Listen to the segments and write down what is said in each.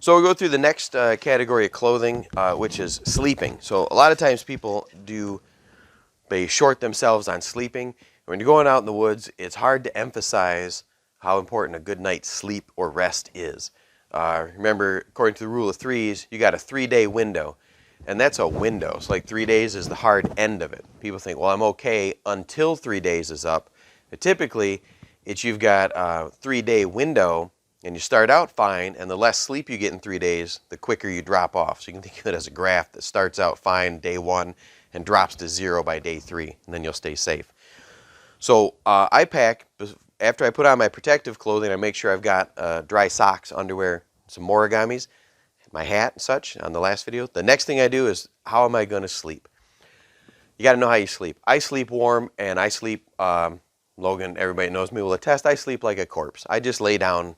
So we'll go through the next category of clothing, which is sleeping. So a lot of times people they short themselves on sleeping. When you're going out in the woods, it's hard to emphasize how important a good night's sleep or rest is. Remember, according to the rule of threes, you got a 3-day window. And that's a window. So like 3 days is the hard end of it. People think, well, I'm okay until 3 days is up. But typically, you've got a 3-day window, and you start out fine, and the less sleep you get in 3 days, the quicker you drop off. So you can think of it as a graph that starts out fine day 1 and drops to 0 by day 3, and then you'll stay safe. So I pack, after I put on my protective clothing, I make sure I've got dry socks, underwear, some origamis, my hat and such on the last video. The next thing I do is, how am I going to sleep? You got to know how you sleep. I sleep warm, and I sleep, Logan, everybody knows me, will attest, I sleep like a corpse. I just lay down.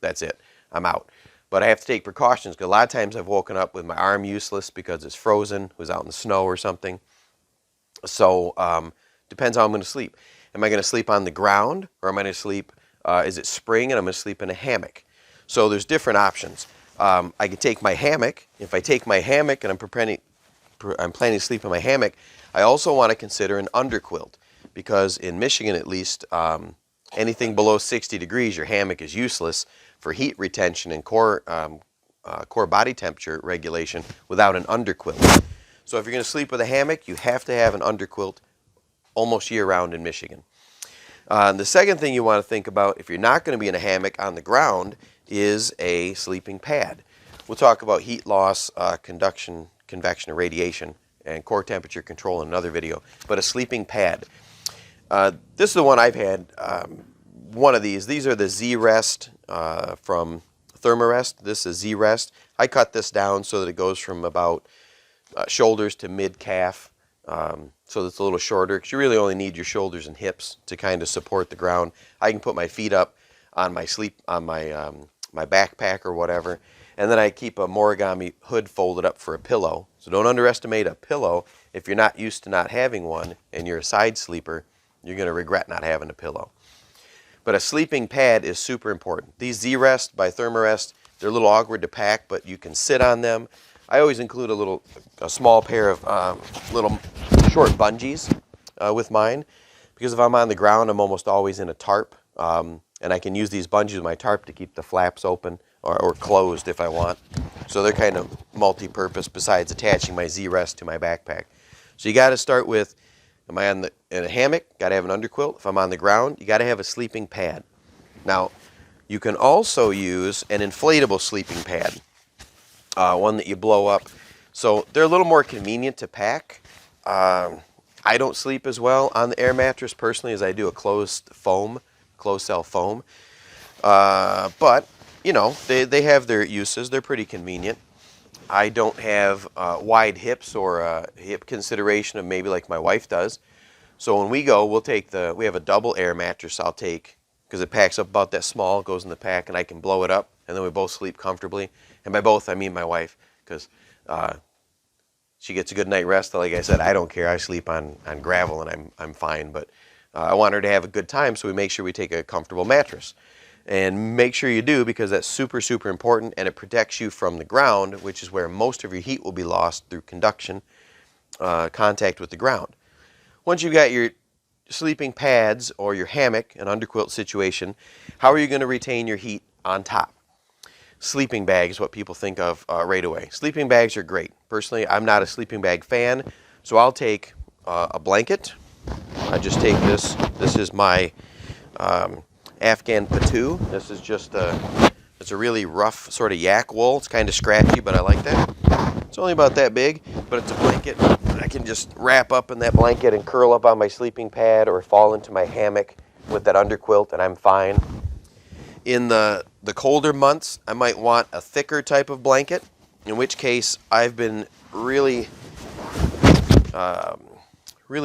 That's it. I'm out. But I have to take precautions because a lot of times I've woken up with my arm useless because it's frozen, was out in the snow or something. So depends how I'm going to sleep. Am I going to sleep on the ground, or am I going to sleep, is it spring and I'm going to sleep in a hammock? So there's different options. I can take my hammock. If I take my hammock and I'm planning to sleep in my hammock, I also want to consider an underquilt, because in Michigan at least, anything below 60 degrees, your hammock is useless for heat retention and core body temperature regulation without an underquilt. So if you're going to sleep with a hammock, you have to have an underquilt almost year-round in Michigan. The second thing you want to think about, if you're not going to be in a hammock on the ground, is a sleeping pad. We'll talk about heat loss, convection, and radiation, and core temperature control in another video. But a sleeping pad. This is the one I've had. One of these. These are the Z-Rest from Thermarest. This is Z-Rest. I cut this down so that it goes from about shoulders to mid-calf, so that's a little shorter, because you really only need your shoulders and hips to kind of support the ground. I can put my feet up on my my backpack or whatever, and then I keep a Morey hood folded up for a pillow. So don't underestimate a pillow. If you're not used to not having one and you're a side sleeper, you're going to regret not having a pillow. But a sleeping pad is super important. These Z-Rest by Thermarest, they're a little awkward to pack, but you can sit on them. I always include a small pair of little short bungees with mine, because if I'm on the ground, I'm almost always in a tarp, and I can use these bungees with my tarp to keep the flaps open or closed if I want. So they're kind of multi-purpose besides attaching my Z-Rest to my backpack. So you got to start with, am I in a hammock? Got to have an underquilt. If I'm on the ground, you got to have a sleeping pad. Now, you can also use an inflatable sleeping pad, one that you blow up. So they're a little more convenient to pack. I don't sleep as well on the air mattress personally as I do a closed cell foam. But you know, they have their uses. They're pretty convenient. I don't have wide hips or a hip consideration of maybe like my wife does. So when we go, we have a double air mattress I'll take, because it packs up about that small, goes in the pack, and I can blow it up, and then we both sleep comfortably. And by both, I mean my wife, because she gets a good night rest. Like I said, I don't care. I sleep on gravel, and I'm fine. But I want her to have a good time, so we make sure we take a comfortable mattress. And make sure you do, because that's super, super important, and it protects you from the ground, which is where most of your heat will be lost through conduction, contact with the ground. Once you've got your sleeping pads or your hammock, an underquilt situation, how are you going to retain your heat on top? Sleeping bag is what people think of right away. Sleeping bags are great. Personally, I'm not a sleeping bag fan, so I'll take a blanket. I just take this. This is my Afghan patu. This is just it's a really rough sort of yak wool. It's kind of scratchy, but I like that. It's only about that big, but it's a blanket. I can just wrap up in that blanket and curl up on my sleeping pad or fall into my hammock with that underquilt, and I'm fine. In the colder months, I might want a thicker type of blanket, in which case I've been really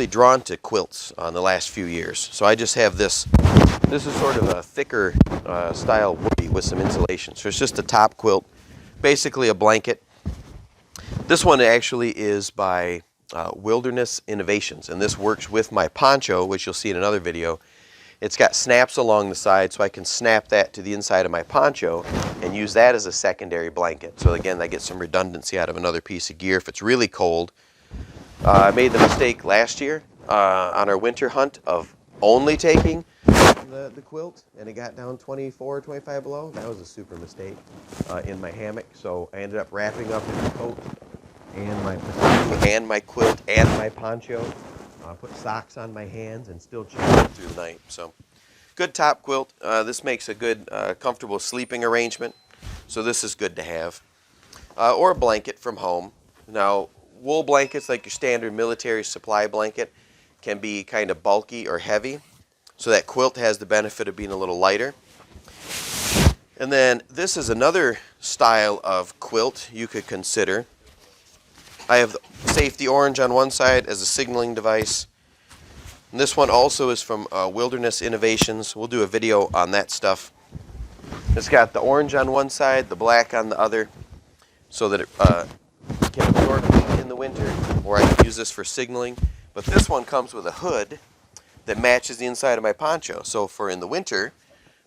drawn to quilts in the last few years. So I just have this. This is sort of a thicker style woody with some insulation. So it's just a top quilt, basically a blanket. This one actually is by Wilderness Innovations, and this works with my poncho, which you'll see in another video. It's got snaps along the side, so I can snap that to the inside of my poncho and use that as a secondary blanket. So again, I get some redundancy out of another piece of gear if it's really cold. I made the mistake last year on our winter hunt of only taking the quilt, and it got down 24, 25 below. That was a super mistake in my hammock. So I ended up wrapping up in the coat and my quilt and my poncho. Put socks on my hands and still chilled through the night. So good top quilt. This makes a good comfortable sleeping arrangement. So this is good to have. Or a blanket from home. Now, wool blankets, like your standard military supply blanket, can be kind of bulky or heavy. So that quilt has the benefit of being a little lighter. And then this is another style of quilt you could consider. I have the safety orange on one side as a signaling device. And this one also is from Wilderness Innovations. We'll do a video on that stuff. It's got the orange on one side, the black on the other, so that it can absorb heat in the winter, or I can use this for signaling. But this one comes with a hood that matches the inside of my poncho. So for in the winter,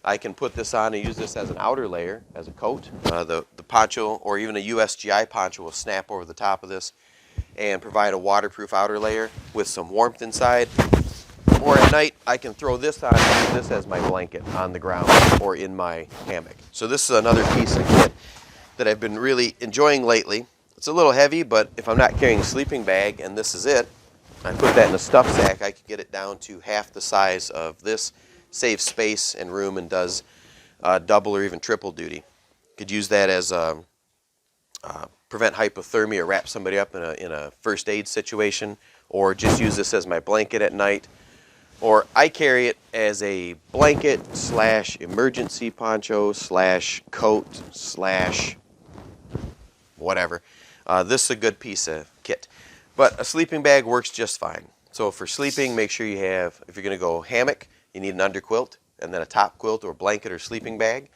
I can put this on and use this as an outer layer, as a coat. The poncho, or even a USGI poncho, will snap over the top of this and provide a waterproof outer layer with some warmth inside. Or at night, I can throw this on and use this as my blanket on the ground or in my hammock. So this is another piece of kit that I've been really enjoying lately. It's a little heavy, but if I'm not carrying a sleeping bag and this is it, I put that in a stuff sack, I could get it down to half the size of this, saves space and room, and does double or even triple duty. Could use that as prevent hypothermia, or wrap somebody up in a first aid situation, or just use this as my blanket at night. Or I carry it as a blanket / emergency poncho / coat / whatever. This is a good piece of kit. But a sleeping bag works just fine. So for sleeping, make sure you have, if you're going to go hammock, you need an underquilt, and then a top quilt or blanket or sleeping bag.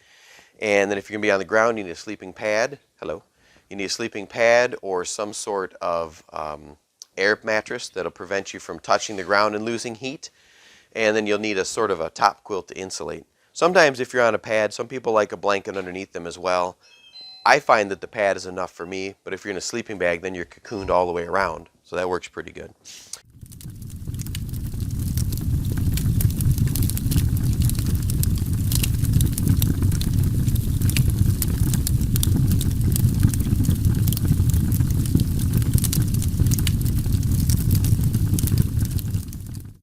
And then if you're going to be on the ground, you need a sleeping pad. Hello. You need a sleeping pad or some sort of air mattress that'll prevent you from touching the ground and losing heat. And then you'll need a sort of a top quilt to insulate. Sometimes if you're on a pad, some people like a blanket underneath them as well. I find that the pad is enough for me, but if you're in a sleeping bag, then you're cocooned all the way around. So that works pretty good.